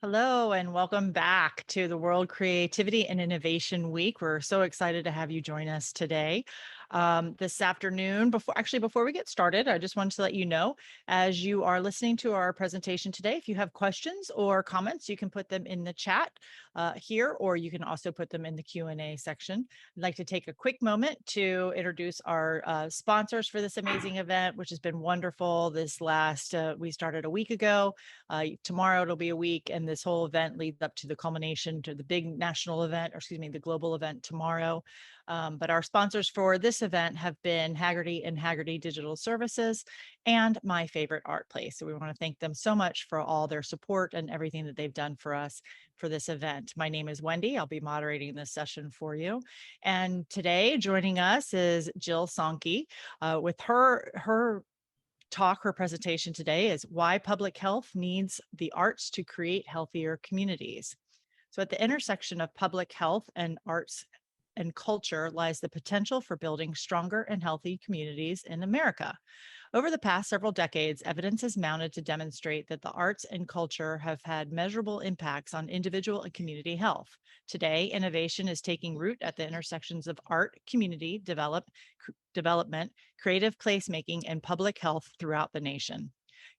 Hello and welcome back to the World Creativity and Innovation Week. We're so excited to have you join us today. This afternoon, before we get started, I just wanted to let you know, as you are listening to our presentation today, if you have questions or comments, you can put them in the chat here, or you can also put them in the Q&A section. I'd like to take a quick moment to introduce our sponsors for this amazing event, which has been wonderful. We started a week ago. Tomorrow it'll be a week, and this whole event leads up to the culmination to the big national event, or excuse me, the global event tomorrow. But our sponsors for this event have been Haggerty and Haggerty Digital Services and My Favorite Art Place. So we want to thank them so much for all their support and everything that they've done for us for this event. My name is Wendy. I'll be moderating this session for you. And today joining us is Jill Sonke with her presentation today is why public health needs the arts to create healthier communities. So at the intersection of public health and arts and culture lies the potential for building stronger and healthy communities in America. Over the past several decades, evidence has mounted to demonstrate that the arts and culture have had measurable impacts on individual and community health. Today, innovation is taking root at the intersections of art, community development, creative placemaking, and public health throughout the nation.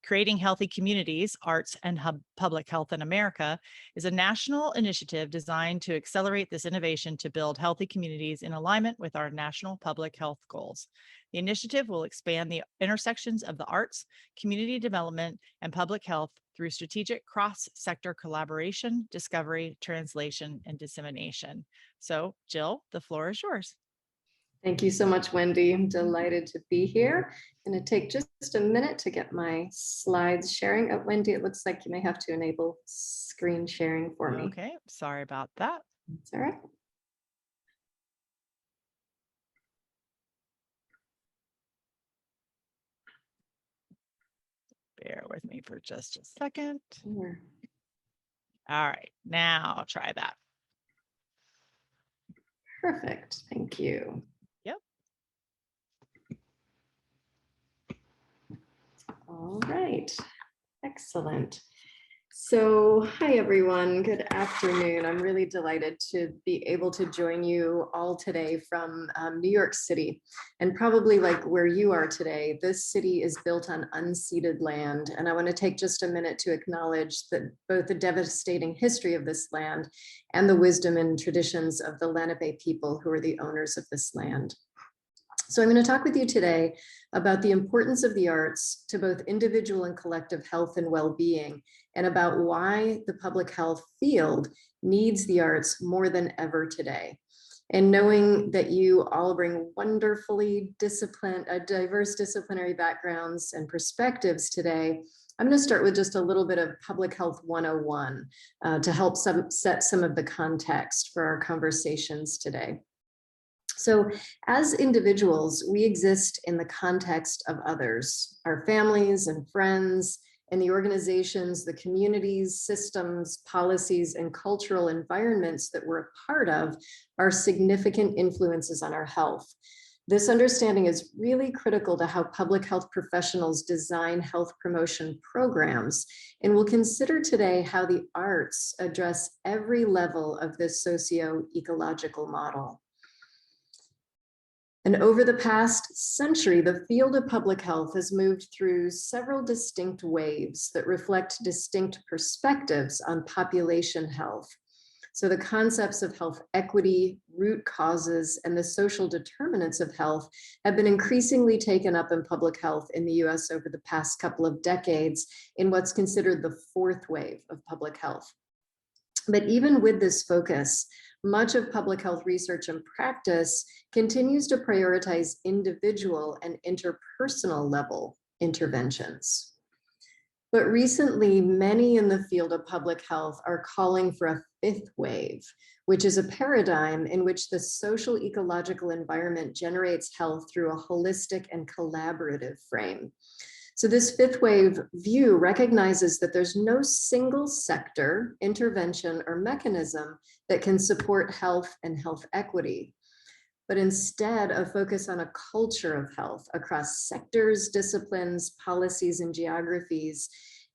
Creating Healthy Communities, Arts and Public Health in America is a national initiative designed to accelerate this innovation to build healthy communities in alignment with our national public health goals. The initiative will expand the intersections of the arts, community development, and public health through strategic cross-sector collaboration, discovery, translation, and dissemination. So, Jill, the floor is yours. Thank you so much, Wendy. I'm delighted to be here. I'm going to take just a minute to get my slides sharing. Oh, Wendy, it looks like you may have to enable screen sharing for me. Okay, sorry about that. That's all right. Bear with me for just a second. Sure. All right, now I'll try that. Perfect. Thank you. Yep. All right. Excellent. So, hi everyone, good afternoon. I'm really delighted to be able to join you all today from New York City. And probably like where you are today, this city is built on unceded land. And I want to take just a minute to acknowledge that both the devastating history of this land and the wisdom and traditions of the Lenape people who are the owners of this land. So I'm going to talk with you today about the importance of the arts to both individual and collective health and well-being, and about why the public health field needs the arts more than ever today. And knowing that you all bring wonderfully diverse disciplinary backgrounds and perspectives today, I'm going to start with just a little bit of Public Health 101 to help set some of the context for our conversations today. So as individuals, we exist in the context of others, our families and friends, and the organizations, the communities, systems, policies, and cultural environments that we're a part of are significant influences on our health. This understanding is really critical to how public health professionals design health promotion programs, and we'll consider today how the arts address every level of this socio-ecological model. And over the past century, the field of public health has moved through several distinct waves that reflect distinct perspectives on population health. So the concepts of health equity, root causes, and the social determinants of health have been increasingly taken up in public health in the US over the past couple of decades in what's considered the fourth wave of public health. But even with this focus, much of public health research and practice continues to prioritize individual and interpersonal level interventions. But recently, many in the field of public health are calling for a fifth wave, which is a paradigm in which the social ecological environment generates health through a holistic and collaborative frame. So this fifth wave view recognizes that there's no single sector, intervention, or mechanism that can support health and health equity, but instead a focus on a culture of health across sectors, disciplines, policies, and geographies,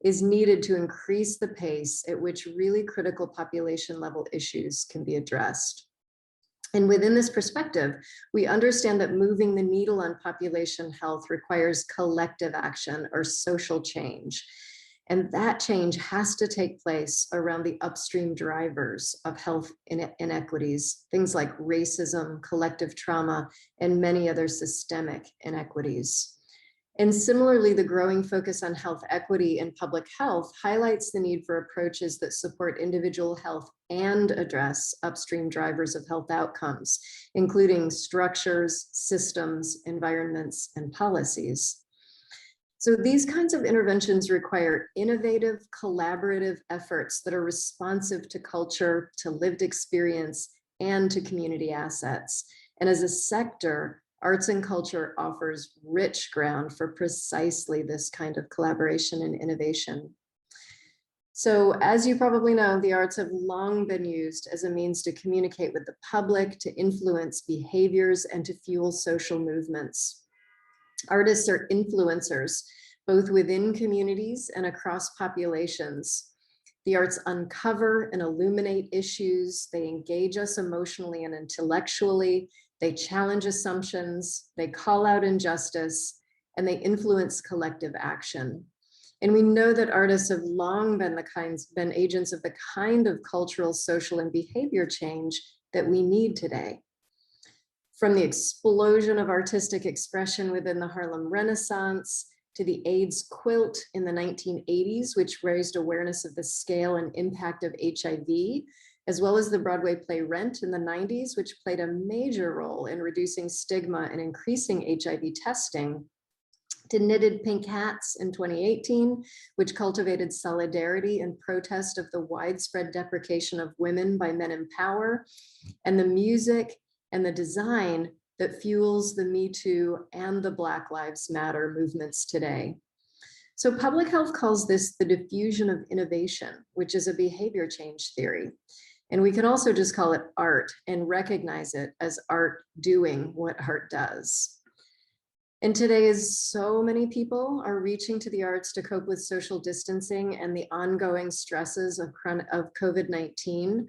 is needed to increase the pace at which really critical population level issues can be addressed. And within this perspective, we understand that moving the needle on population health requires collective action or social change. And that change has to take place around the upstream drivers of health inequities, things like racism, collective trauma, and many other systemic inequities. And similarly, the growing focus on health equity in public health highlights the need for approaches that support individual health and address upstream drivers of health outcomes, including structures, systems, environments, and policies. So these kinds of interventions require innovative, collaborative efforts that are responsive to culture, to lived experience, and to community assets. And as a sector, arts and culture offers rich ground for precisely this kind of collaboration and innovation. So as you probably know, the arts have long been used as a means to communicate with the public, to influence behaviors, and to fuel social movements. Artists are influencers, both within communities and across populations. The arts uncover and illuminate issues. They engage us emotionally and intellectually. They challenge assumptions. They call out injustice, and they influence collective action. And we know that artists have long been agents of the kind of cultural, social, and behavior change that we need today. From the explosion of artistic expression within the Harlem Renaissance to the AIDS quilt in the 1980s, which raised awareness of the scale and impact of HIV, as well as the Broadway play Rent in the 90s, which played a major role in reducing stigma and increasing HIV testing, to Knitted Pink Hats in 2018, which cultivated solidarity and protest of the widespread deprecation of women by men in power, and the music and the design that fuels the Me Too and the Black Lives Matter movements today. So public health calls this the diffusion of innovation, which is a behavior change theory. And we can also just call it art and recognize it as art doing what art does. And today, as so many people are reaching to the arts to cope with social distancing and the ongoing stresses of COVID-19,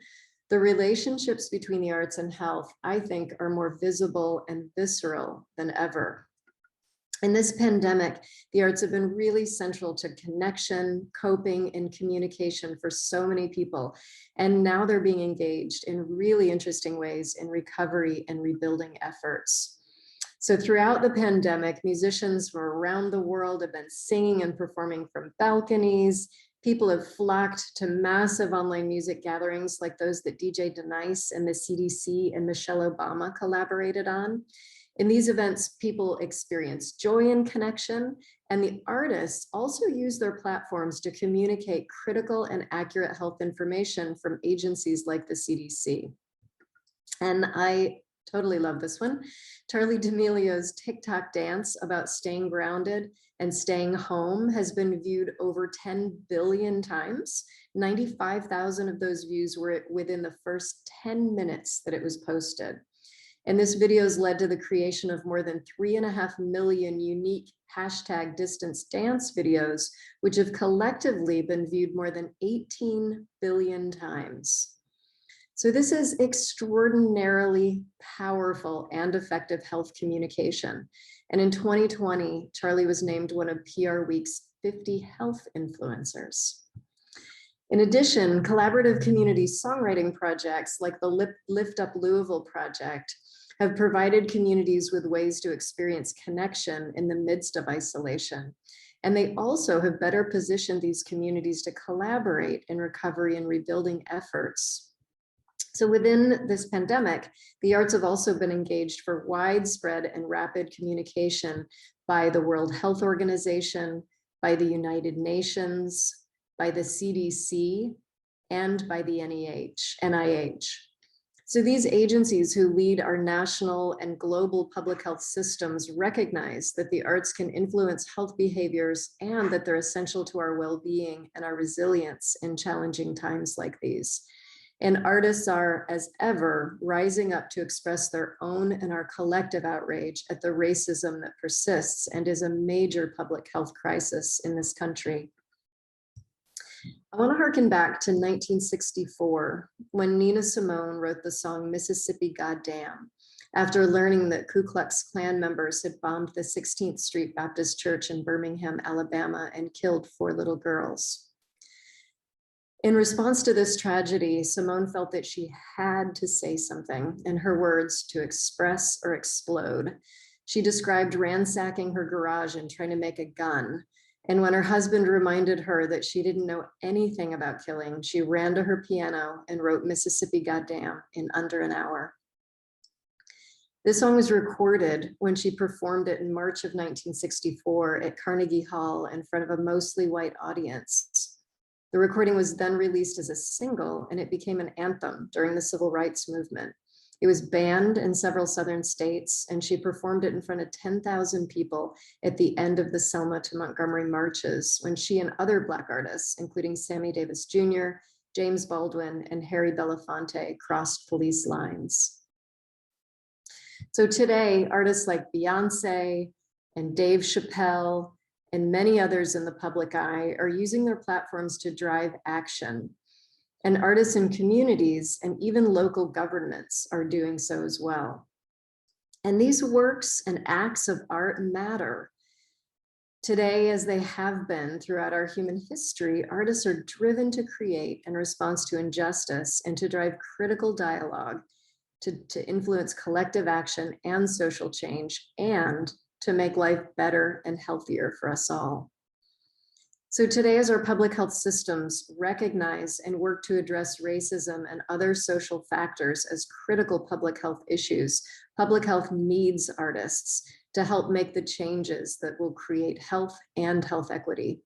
the relationships between the arts and health, I think, are more visible and visceral than ever. In this pandemic, the arts have been really central to connection, coping, and communication for so many people. And now they're being engaged in really interesting ways in recovery and rebuilding efforts. So throughout the pandemic, musicians from around the world have been singing and performing from balconies. People have flocked to massive online music gatherings like those that DJ Denice and the CDC and Michelle Obama collaborated on. In these events, people experience joy and connection, and the artists also use their platforms to communicate critical and accurate health information from agencies like the CDC. And I totally love this one. Charlie D'Amelio's TikTok dance about staying grounded and staying home has been viewed over 10 billion times. 95,000 of those views were within the first 10 minutes that it was posted. And this video has led to the creation of more than 3.5 million unique hashtag distance dance videos, which have collectively been viewed more than 18 billion times. So this is extraordinarily powerful and effective health communication. And in 2020, Charlie was named one of PR Week's 50 health influencers. In addition, collaborative community songwriting projects like the Lift Up Louisville project have provided communities with ways to experience connection in the midst of isolation. And they also have better positioned these communities to collaborate in recovery and rebuilding efforts. So within this pandemic, the arts have also been engaged for widespread and rapid communication by the World Health Organization, by the United Nations, by the CDC, and by the NIH. So these agencies who lead our national and global public health systems recognize that the arts can influence health behaviors and that they're essential to our well-being and our resilience in challenging times like these. And artists are, as ever, rising up to express their own and our collective outrage at the racism that persists and is a major public health crisis in this country. I want to harken back to 1964 when Nina Simone wrote the song Mississippi Goddamn after learning that Ku Klux Klan members had bombed the 16th Street Baptist Church in Birmingham, Alabama, and killed 4 little girls. In response to this tragedy, Simone felt that she had to say something, in her words, to express or explode. She described ransacking her garage and trying to make a gun. And when her husband reminded her that she didn't know anything about killing, she ran to her piano and wrote Mississippi Goddamn in under an hour. This song was recorded when she performed it in March of 1964 at Carnegie Hall in front of a mostly white audience. The recording was then released as a single, and it became an anthem during the civil rights movement. It was banned in several southern states, and she performed it in front of 10,000 people at the end of the Selma to Montgomery marches, when she and other Black artists, including Sammy Davis Jr., James Baldwin, and Harry Belafonte, crossed police lines. So today, artists like Beyonce and Dave Chappelle and many others in the public eye are using their platforms to drive action. And artists and communities and even local governments are doing so as well. And these works and acts of art matter. Today, as they have been throughout our human history, artists are driven to create in response to injustice and to drive critical dialogue, to influence collective action and social change, and to make life better and healthier for us all. So today, as our public health systems recognize and work to address racism and other social factors as critical public health issues, public health needs artists to help make the changes that will create health and health equity.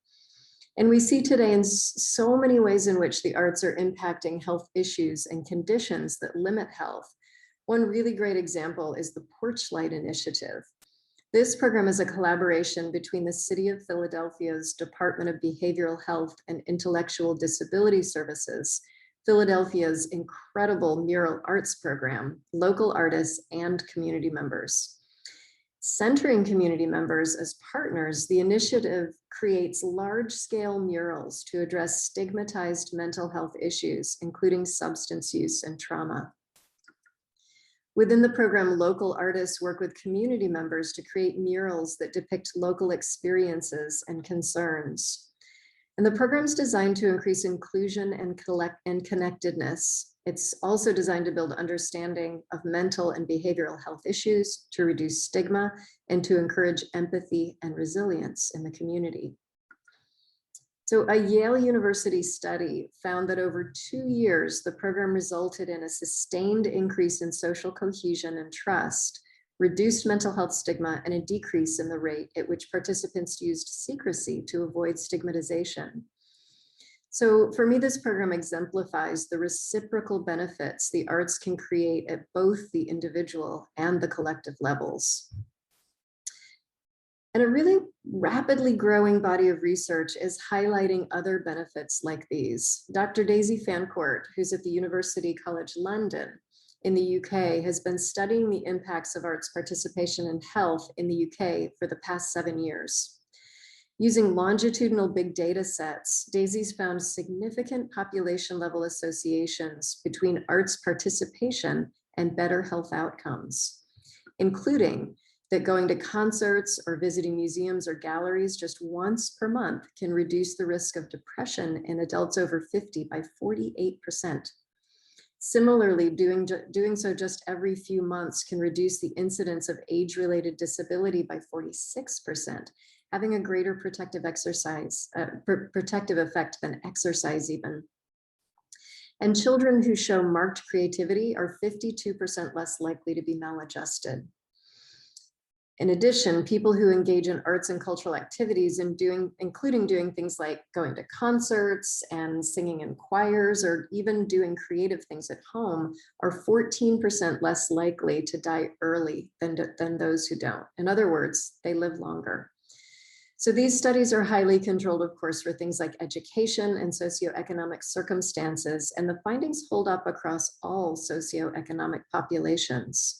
And we see today in so many ways in which the arts are impacting health issues and conditions that limit health. One really great example is the Porch Light Initiative. This program is a collaboration between the City of Philadelphia's Department of Behavioral Health and Intellectual Disability Services, Philadelphia's incredible mural arts program, local artists, and community members. Centering community members as partners, the initiative creates large-scale murals to address stigmatized mental health issues, including substance use and trauma. Within the program, local artists work with community members to create murals that depict local experiences and concerns. And the program is designed to increase inclusion and connectedness. It's also designed to build understanding of mental and behavioral health issues, to reduce stigma, and to encourage empathy and resilience in the community. So a Yale University study found that over 2 years, the program resulted in a sustained increase in social cohesion and trust, reduced mental health stigma, and a decrease in the rate at which participants used secrecy to avoid stigmatization. So for me, this program exemplifies the reciprocal benefits the arts can create at both the individual and the collective levels. And a really rapidly growing body of research is highlighting other benefits like these. Dr. Daisy Fancourt, who's at the University College London in the UK, has been studying the impacts of arts participation in health in the UK for the past 7 years. Using longitudinal big data sets, Daisy's found significant population level associations between arts participation and better health outcomes, including that going to concerts or visiting museums or galleries just once per month can reduce the risk of depression in adults over 50 by 48%. Similarly, doing so just every few months can reduce the incidence of age-related disability by 46%, having a greater protective effect than exercise even. And children who show marked creativity are 52% less likely to be maladjusted. In addition, people who engage in arts and cultural activities, including doing things like going to concerts and singing in choirs, or even doing creative things at home, are 14% less likely to die early than those who don't. In other words, they live longer. So these studies are highly controlled, of course, for things like education and socioeconomic circumstances, and the findings hold up across all socioeconomic populations.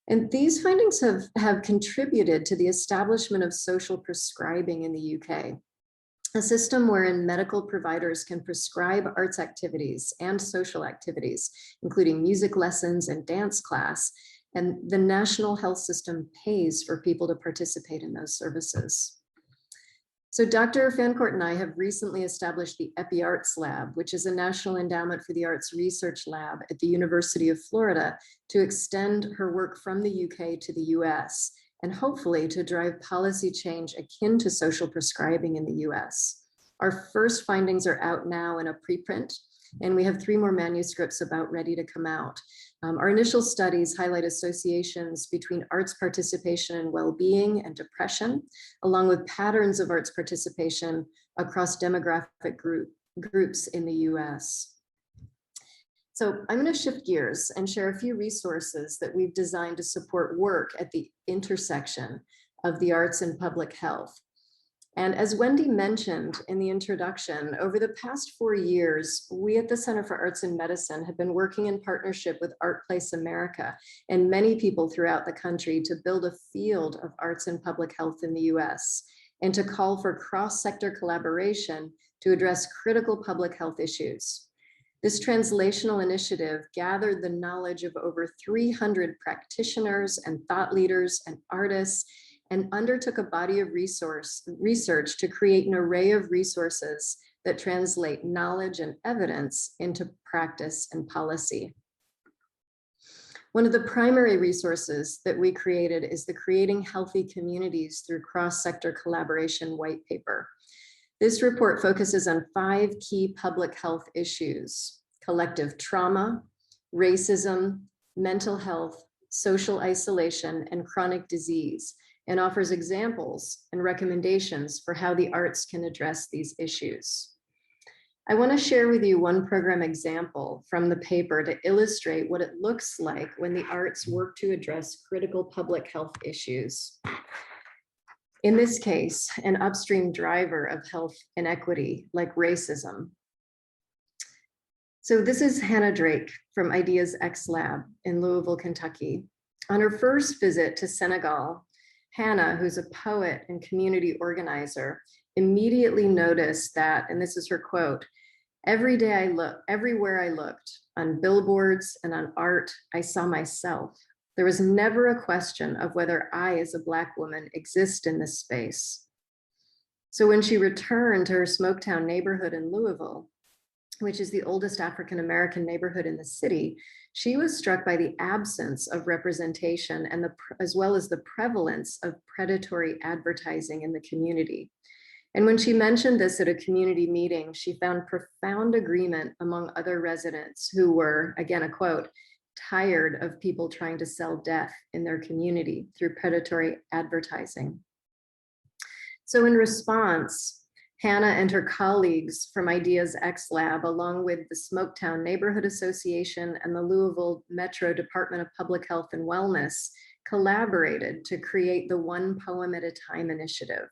And these findings have contributed to the establishment of social prescribing in the UK. a system wherein medical providers can prescribe arts activities and social activities, including music lessons and dance class, and the national health system pays for people to participate in those services. So Dr. Fancourt and I have recently established the EpiArts Lab, which is a National Endowment for the Arts research lab at the University of Florida, to extend her work from the UK to the US, and hopefully to drive policy change akin to social prescribing in the US. Our first findings are out now in a preprint, and we have 3 more manuscripts about ready to come out. Our initial studies highlight associations between arts participation and well-being and depression, along with patterns of arts participation across demographic groups in the US. So I'm going to shift gears and share a few resources that we've designed to support work at the intersection of the arts and public health. And as Wendy mentioned in the introduction, over the past 4 years, we at the Center for Arts and Medicine have been working in partnership with ArtPlace America and many people throughout the country to build a field of arts and public health in the US, and to call for cross-sector collaboration to address critical public health issues. This translational initiative gathered the knowledge of over 300 practitioners and thought leaders and artists, and undertook a body of research to create an array of resources that translate knowledge and evidence into practice and policy. One of the primary resources that we created is the Creating Healthy Communities Through Cross-Sector Collaboration white paper. This report focuses on 5 key public health issues: collective trauma, racism, mental health, social isolation, and chronic disease, and offers examples and recommendations for how the arts can address these issues. I want to share with you one program example from the paper to illustrate what it looks like when the arts work to address critical public health issues. In this case, an upstream driver of health inequity like racism. So this is Hannah Drake from EpiArts Lab in Louisville, Kentucky. On her first visit to Senegal, Hannah, who's a poet and community organizer, immediately noticed that, and this is her quote, everywhere I looked, on billboards and on art, I saw myself. There was never a question of whether I, as a Black woman, exist in this space. So when she returned to her Smoketown neighborhood in Louisville, which is the oldest African-American neighborhood in the city, she was struck by the absence of representation and as well as the prevalence of predatory advertising in the community. And when she mentioned this at a community meeting, she found profound agreement among other residents who were, again, a quote, tired of people trying to sell death in their community through predatory advertising. So in response, Hannah and her colleagues from EpiArts Lab, along with the Smoketown Neighborhood Association and the Louisville Metro Department of Public Health and Wellness, collaborated to create the One Poem at a Time initiative.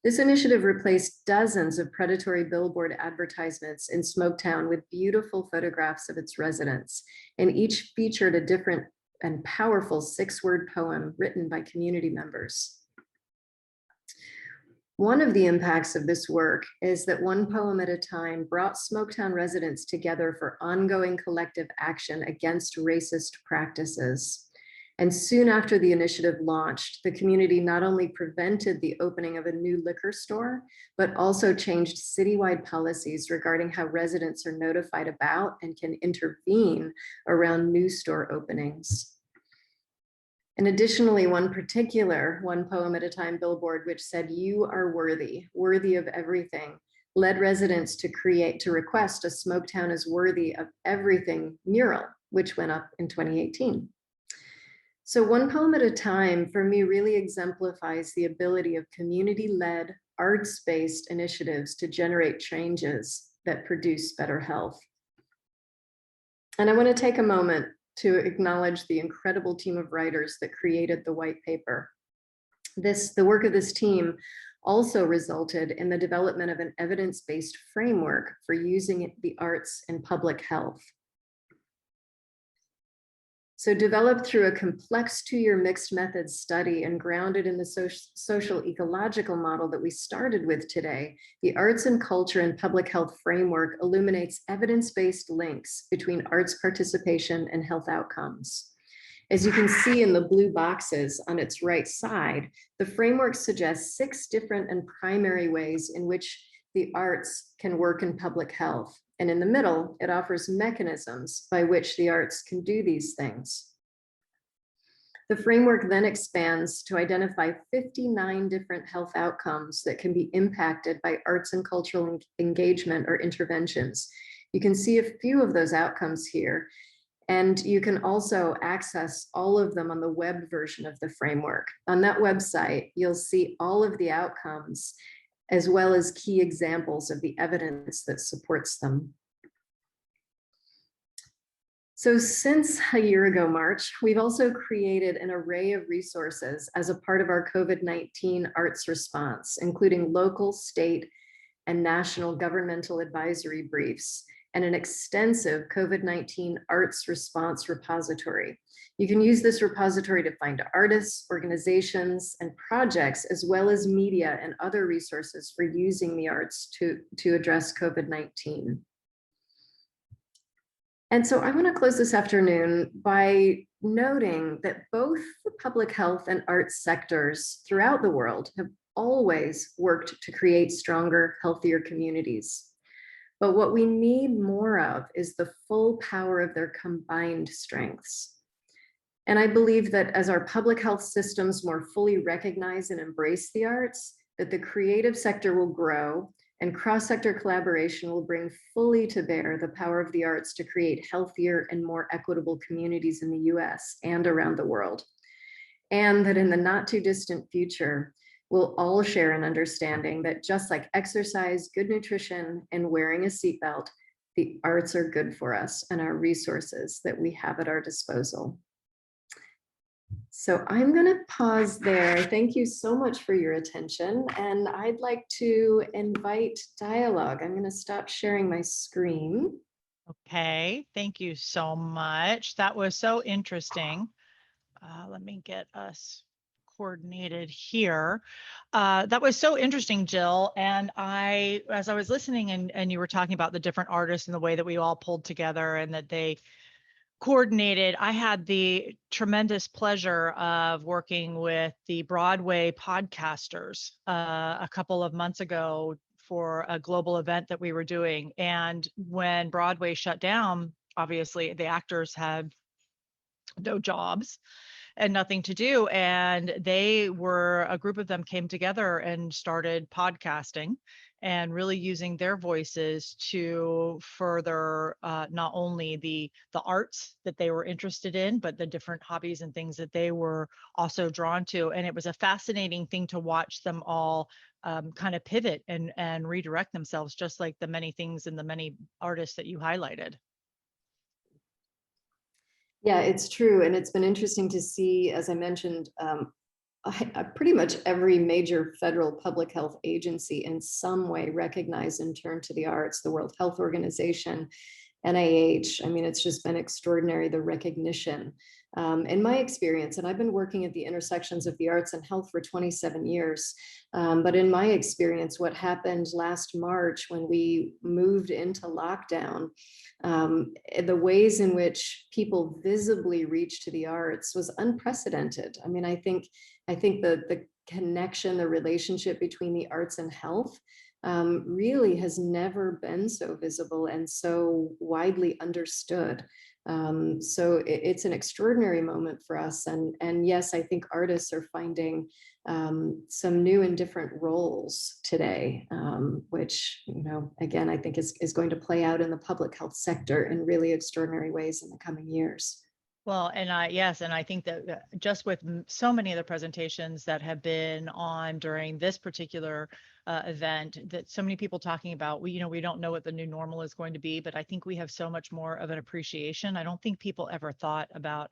This initiative replaced dozens of predatory billboard advertisements in Smoketown with beautiful photographs of its residents, and each featured a different and powerful 6-word poem written by community members. One of the impacts of this work is that One Poem at a Time brought Smoketown residents together for ongoing collective action against racist practices. And soon after the initiative launched, the community not only prevented the opening of a new liquor store, but also changed citywide policies regarding how residents are notified about and can intervene around new store openings. And additionally, one particular One Poem at a Time billboard, which said, "You are worthy, worthy of everything," led residents to request a Smoketown is Worthy of Everything mural, which went up in 2018. So One Poem at a Time, for me, really exemplifies the ability of community-led, arts-based initiatives to generate changes that produce better health. And I want to take a moment to acknowledge the incredible team of writers that created the white paper. The work of this team also resulted in the development of an evidence-based framework for using the arts in public health. So developed through a complex 2-year mixed methods study and grounded in the social ecological model that we started with today, the arts and culture and public health framework illuminates evidence-based links between arts participation and health outcomes. As you can see in the blue boxes on its right side, the framework suggests 6 different and primary ways in which the arts can work in public health. And in the middle, it offers mechanisms by which the arts can do these things. The framework then expands to identify 59 different health outcomes that can be impacted by arts and cultural engagement or interventions. You can see a few of those outcomes here, and you can also access all of them on the web version of the framework. On that website, you'll see all of the outcomes as well as key examples of the evidence that supports them. So since a year ago, March, we've also created an array of resources as a part of our COVID-19 arts response, including local, state, and national governmental advisory briefs, and an extensive COVID-19 arts response repository. You can use this repository to find artists, organizations, and projects, as well as media and other resources for using the arts to address COVID-19. And so I want to close this afternoon by noting that both the public health and arts sectors throughout the world have always worked to create stronger, healthier communities. But what we need more of is the full power of their combined strengths. And I believe that as our public health systems more fully recognize and embrace the arts, that the creative sector will grow and cross-sector collaboration will bring fully to bear the power of the arts to create healthier and more equitable communities in the US and around the world. And that in the not too distant future, we'll all share an understanding that just like exercise, good nutrition, and wearing a seatbelt, the arts are good for us and are resources that we have at our disposal. So I'm going to pause there. Thank you so much for your attention. And I'd like to invite dialogue. I'm going to stop sharing my screen. Okay, thank you so much. That was so interesting. Let me get us coordinated here. That was so interesting, Jill. And as I was listening and you were talking about the different artists and the way that we all pulled together and that they coordinated, I had the tremendous pleasure of working with the Broadway podcasters a couple of months ago for a global event that we were doing. And when Broadway shut down, obviously the actors had no jobs and nothing to do. And a group of them came together and started podcasting and really using their voices to further not only the arts that they were interested in, but the different hobbies and things that they were also drawn to. And it was a fascinating thing to watch them all kind of pivot and redirect themselves, just like the many things and the many artists that you highlighted. Yeah, it's true. And it's been interesting to see, as I mentioned, pretty much every major federal public health agency in some way recognize and turn to the arts, the World Health Organization, NIH. I mean, it's just been extraordinary, the recognition. In my experience, and I've been working at the intersections of the arts and health for 27 years, but in my experience, what happened last March when we moved into lockdown, the ways in which people visibly reached to the arts was unprecedented. I mean, I think the connection, the relationship between the arts and health really has never been so visible and so widely understood. So it's an extraordinary moment for us. And yes, I think artists are finding some new and different roles today, which, again, I think is going to play out in the public health sector in really extraordinary ways in the coming years. Well, yes, and I think that just with so many of the presentations that have been on during this particular event, that so many people talking about, we don't know what the new normal is going to be, but I think we have so much more of an appreciation. I don't think people ever thought about,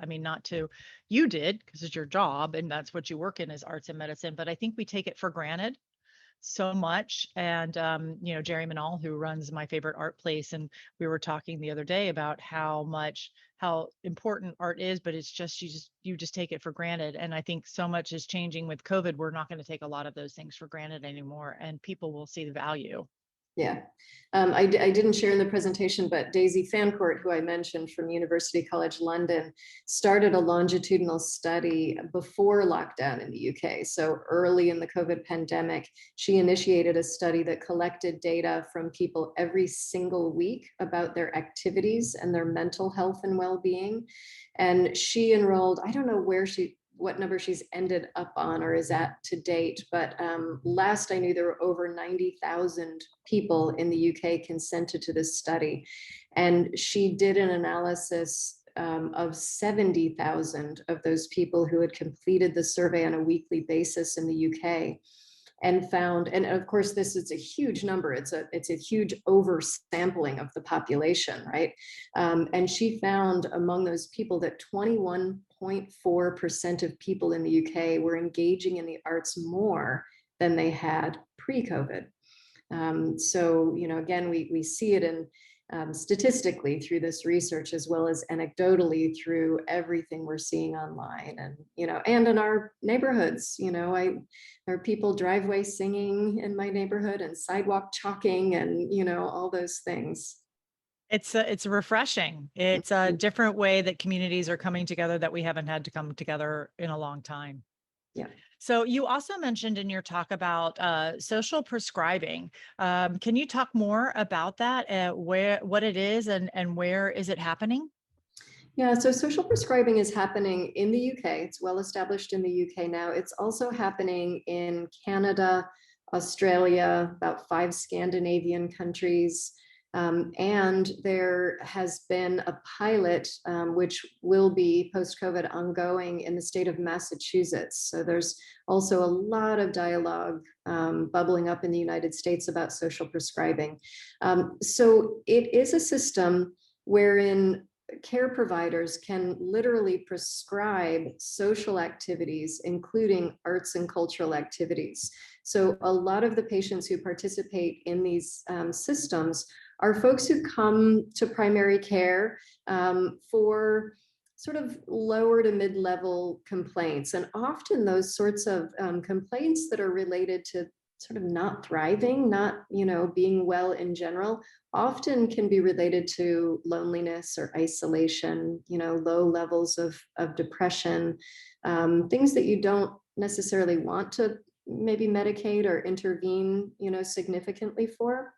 you did, because it's your job and that's what you work in is arts and medicine, but I think we take it for granted so much. And, Jerry Manal, who runs my favorite art place, and we were talking the other day about how important art is, but it's just, you just take it for granted. And I think so much is changing with COVID. We're not going to take a lot of those things for granted anymore, and people will see the value. Yeah. I didn't share in the presentation, but Daisy Fancourt, who I mentioned from University College London, started a longitudinal study before lockdown in the UK. So early in the COVID pandemic, she initiated a study that collected data from people every single week about their activities and their mental health and well-being. And she enrolled, I don't know what number she's ended up on or is at to date. But last I knew, there were over 90,000 people in the UK consented to this study. And she did an analysis of 70,000 of those people who had completed the survey on a weekly basis in the UK, and found, and of course, this is a huge number. It's a huge oversampling of the population, right? And she found among those people that 21.4% of people in the UK were engaging in the arts more than they had pre-COVID. So, again, we see it in statistically through this research, as well as anecdotally through everything we're seeing online, and and in our neighborhoods. There are people driveway singing in my neighborhood, and sidewalk chalking, and all those things. It's refreshing. It's a different way that communities are coming together that we haven't had to come together in a long time. Yeah. So you also mentioned in your talk about social prescribing. Can you talk more about that? What it is, and where is it happening? Yeah, so social prescribing is happening in the UK. It's well established in the UK now. It's also happening in Canada, Australia, about 5 Scandinavian countries. And there has been a pilot, which will be post-COVID ongoing in the state of Massachusetts. So there's also a lot of dialogue bubbling up in the United States about social prescribing. So it is a system wherein care providers can literally prescribe social activities, including arts and cultural activities. So a lot of the patients who participate in these systems are folks who come to primary care for sort of lower to mid-level complaints. And often those sorts of complaints that are related to sort of not thriving, not being well in general, often can be related to loneliness or isolation, low levels of depression, things that you don't necessarily want to maybe medicate or intervene, significantly for.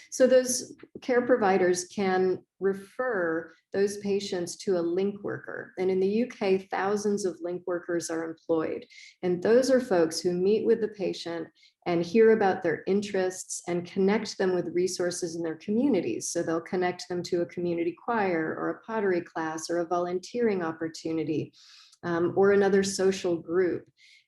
So those care providers can refer those patients to a link worker. And in the UK, thousands of link workers are employed. And those are folks who meet with the patient and hear about their interests and connect them with resources in their communities. So they'll connect them to a community choir or a pottery class or a volunteering opportunity, or another social group.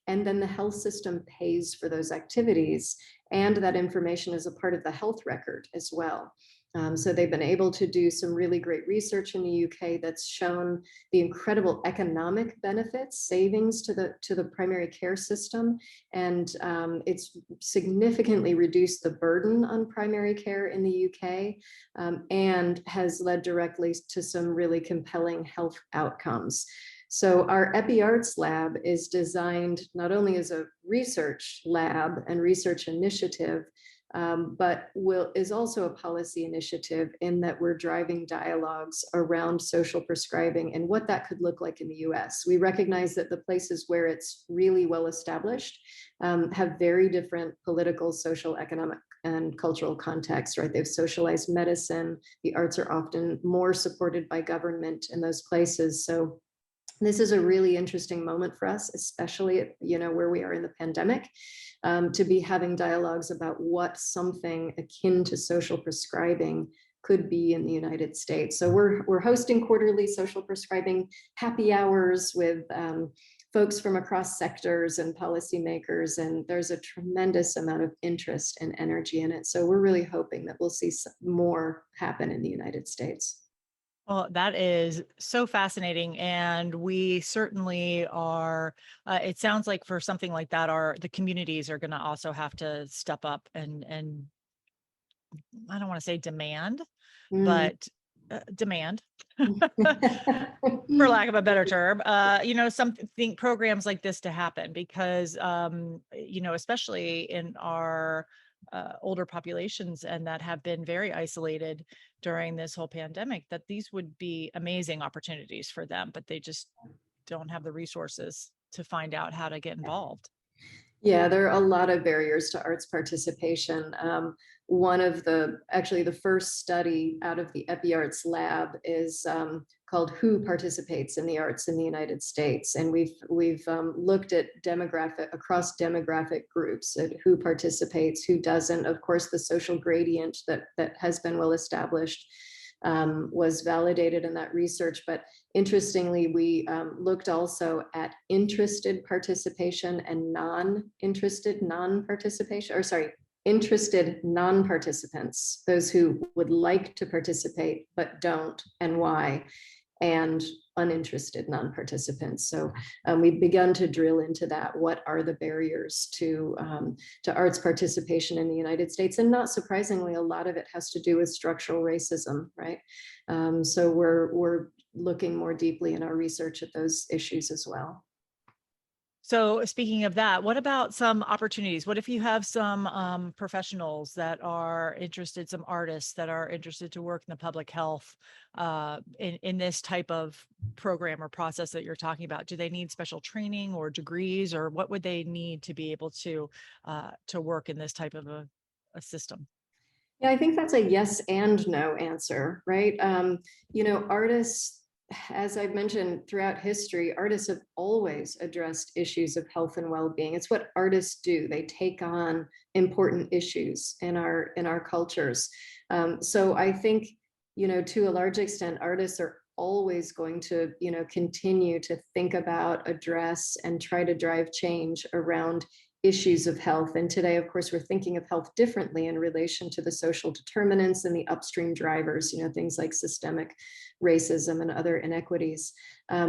And then the health system pays for those activities. And that information is a part of the health record as well. So they've been able to do some really great research in the UK that's shown the incredible economic benefits, savings to the primary care system. And it's significantly reduced the burden on primary care in the UK, and has led directly to some really compelling health outcomes. So our EpiArts Lab is designed not only as a research lab and research initiative, but is also a policy initiative, in that we're driving dialogues around social prescribing and what that could look like in the US. We recognize that the places where it's really well established have very different political, social, economic, and cultural contexts, right? They've socialized medicine. The arts are often more supported by government in those places. So this is a really interesting moment for us, especially where we are in the pandemic, to be having dialogues about what something akin to social prescribing could be in the United States. So we're hosting quarterly social prescribing happy hours with folks from across sectors and policymakers, and there's a tremendous amount of interest and energy in it. So we're really hoping that we'll see more happen in the United States. Well, that is so fascinating, and we certainly are. It sounds like for something like that, the communities are going to also have to step up and I don't want to say demand, Mm. but demand, for lack of a better term, something programs like this to happen because, especially in our older populations and that have been very isolated during this whole pandemic, that these would be amazing opportunities for them, but they just don't have the resources to find out how to get involved. Yeah, there are a lot of barriers to arts participation. One of actually the first study out of the EpiArts Lab is called "Who Participates in the Arts in the United States," and we've looked at across demographic groups at who participates, who doesn't. Of course, the social gradient that has been well established was validated in that research, but interestingly, we looked also at interested participation and non-interested non-participation, or sorry, interested non-participants, those who would like to participate but don't, and why, and uninterested non-participants. So we've begun to drill into that. What are the barriers to arts participation in the United States? And not surprisingly, a lot of it has to do with structural racism, right? So we're looking more deeply in our research at those issues as well. So speaking of that, what about some opportunities? What if you have some professionals that are interested, some artists that are interested to work in the public health in this type of program or process that you're talking about? Do they need special training or degrees, or what would they need to be able to work in this type of a system? Yeah, I think that's a yes and no answer, right? Artists, as I've mentioned throughout history, artists have always addressed issues of health and well-being. It's what artists do. They take on important issues in our cultures. So I think, to a large extent, artists are always going to, continue to think about, address, and try to drive change around issues of health. And today, of course, we're thinking of health differently in relation to the social determinants and the upstream drivers, things like systemic racism and other inequities.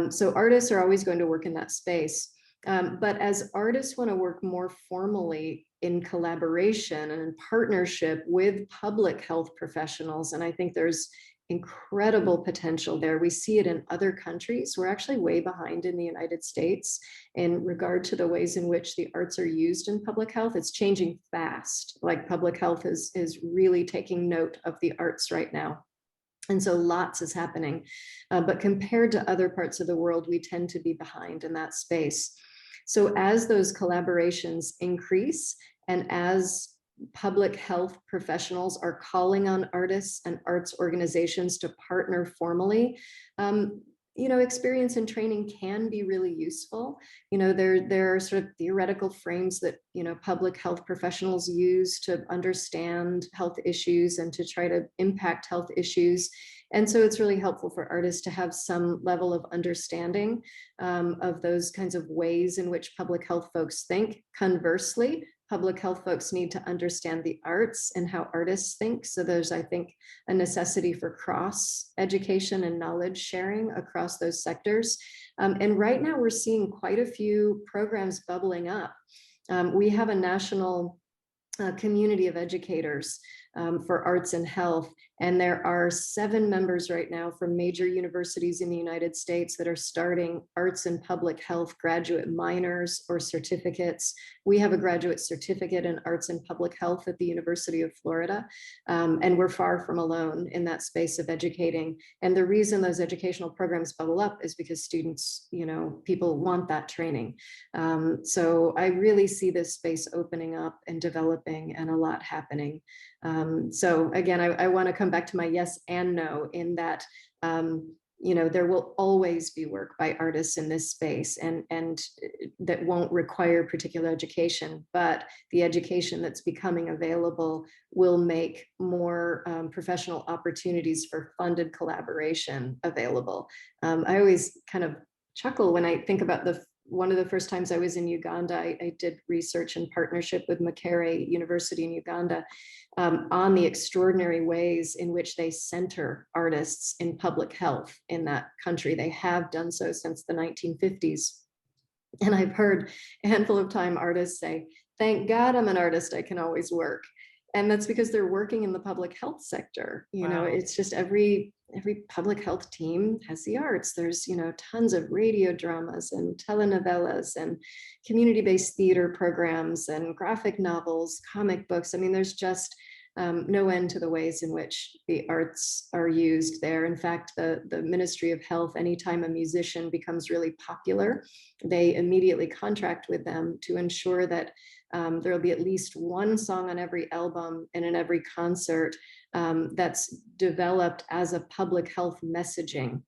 So artists are always going to work in that space. But as artists want to work more formally in collaboration and in partnership with public health professionals, and I think there's incredible potential there. We see it in other countries. We're actually way behind in the United States in regard to the ways in which the arts are used in public health. It's changing fast. Like public health is really taking note of the arts right now. And so lots is happening. But compared to other parts of the world, we tend to be behind in that space. So as those collaborations increase and as public health professionals are calling on artists and arts organizations to partner formally, experience and training can be really useful. There are sort of theoretical frames that, public health professionals use to understand health issues and to try to impact health issues. And so it's really helpful for artists to have some level of understanding of those kinds of ways in which public health folks think. Conversely, public health folks need to understand the arts and how artists think. So there's, I think, a necessity for cross education and knowledge sharing across those sectors. And right now we're seeing quite a few programs bubbling up. We have a national community of educators for arts and health. And there are 7 members right now from major universities in the United States that are starting arts and public health graduate minors or certificates. We have a graduate certificate in arts and public health at the University of Florida. And we're far from alone in that space of educating. And the reason those educational programs bubble up is because students, people want that training. So I really see this space opening up and developing and a lot happening. So again, I want to come back to my yes and no in that, there will always be work by artists in this space and that won't require particular education, but the education that's becoming available will make more professional opportunities for funded collaboration available. I always kind of chuckle when I think about one of the first times I was in Uganda, I did research in partnership with Makerere University in Uganda on the extraordinary ways in which they center artists in public health in that country. They have done so since the 1950s. And I've heard a handful of time artists say, thank God I'm an artist, I can always work. And that's because they're working in the public health sector. Wow. It's just every public health team has the arts. There's, tons of radio dramas and telenovelas and community-based theater programs and graphic novels, comic books. I mean, there's just no end to the ways in which the arts are used there. In fact, the Ministry of Health, anytime a musician becomes really popular, they immediately contract with them to ensure that there will be at least one song on every album and in every concert that's developed as a public health messaging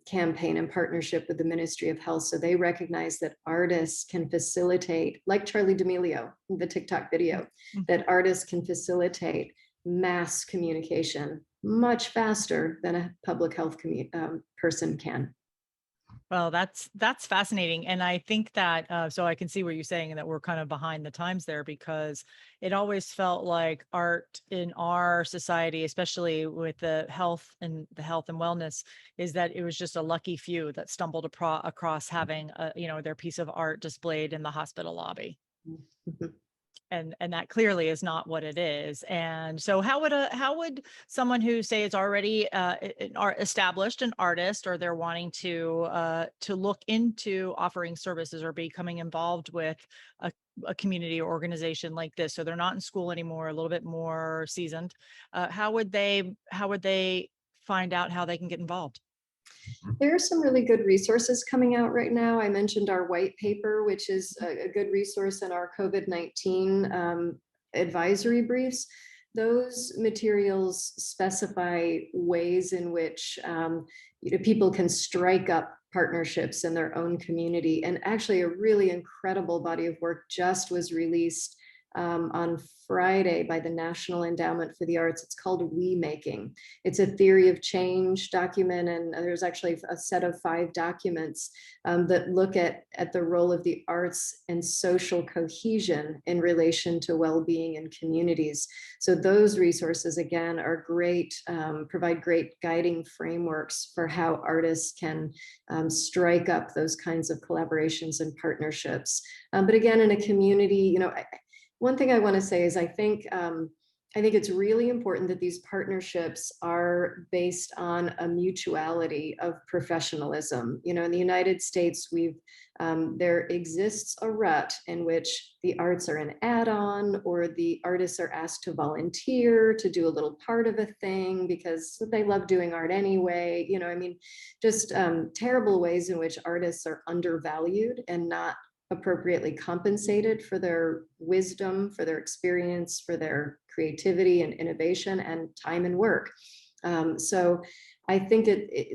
campaign in partnership with the Ministry of Health. So they recognize that artists can facilitate, like Charlie D'Amelio, the TikTok video, that artists can facilitate mass communication much faster than a public health person can. Well, that's fascinating. And I think that, so I can see what you're saying and that we're kind of behind the times there, because it always felt like art in our society, especially with the health and wellness, is that it was just a lucky few that stumbled across having their piece of art displayed in the hospital lobby. Mm-hmm. And that clearly is not what it is. And so how would someone who, say, is already established an artist, or they're wanting to look into offering services or becoming involved with a community or organization like this, so they're not in school anymore, a little bit more seasoned, how would they find out how they can get involved? There are some really good resources coming out right now. I mentioned our white paper, which is a good resource, in our COVID-19 advisory briefs. Those materials specify ways in which people can strike up partnerships in their own community. And actually, a really incredible body of work just was released on Friday by the National Endowment for the Arts. It's called We Making. It's a theory of change document, and there's actually a set of 5 documents that look at the role of the arts and social cohesion in relation to well-being in communities. So those resources, again, are great, provide great guiding frameworks for how artists can strike up those kinds of collaborations and partnerships. But again, in a community, one thing I want to say is I think it's really important that these partnerships are based on a mutuality of professionalism. In the United States, there exists a rut in which the arts are an add-on, or the artists are asked to volunteer to do a little part of a thing because they love doing art anyway. Just terrible ways in which artists are undervalued and not appropriately compensated for their wisdom, for their experience, for their creativity and innovation and time and work. So I think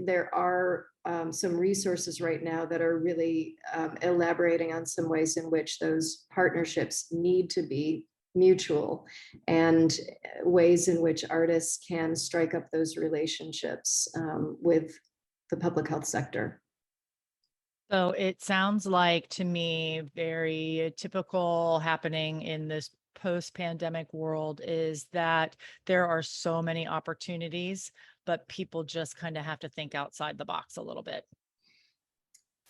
there are some resources right now that are really elaborating on some ways in which those partnerships need to be mutual, and ways in which artists can strike up those relationships with the public health sector. So it sounds like, to me, very typical happening in this post-pandemic world is that there are so many opportunities, but people just kind of have to think outside the box a little bit.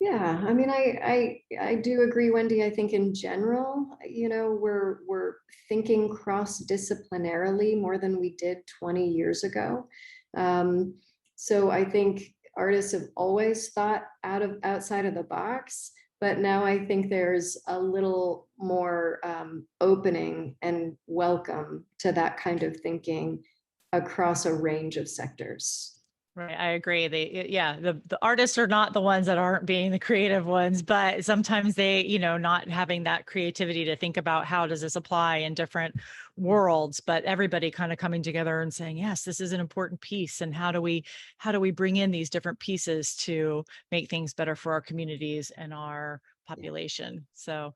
Yeah, I mean, I do agree, Wendy. I think in general, we're thinking cross-disciplinarily more than we did 20 years ago. So I think artists have always thought outside of the box, but now I think there's a little more opening and welcome to that kind of thinking across a range of sectors. Right, I agree. The artists are not the ones that aren't being the creative ones, but sometimes they, not having that creativity to think about how does this apply in different worlds, but everybody kind of coming together and saying, yes, this is an important piece. And how do we bring in these different pieces to make things better for our communities and our population? So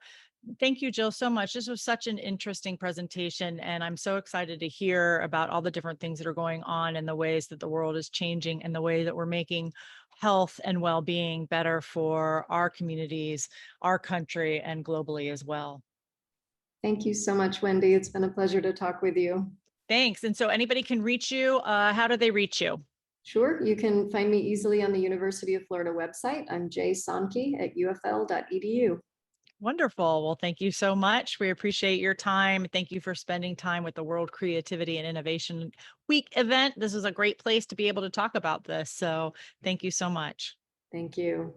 thank you, Jill, so much. This was such an interesting presentation, and I'm so excited to hear about all the different things that are going on and the ways that the world is changing and the way that we're making health and well-being better for our communities, our country, and globally as well. Thank you so much, Wendy. It's been a pleasure to talk with you. Thanks. And so anybody can reach you. How do they reach you? Sure, you can find me easily on the University of Florida website. I'm jsankey@ufl.edu. Wonderful. Well, thank you so much. We appreciate your time. Thank you for spending time with the World Creativity and Innovation Week event. This is a great place to be able to talk about this. So thank you so much. Thank you.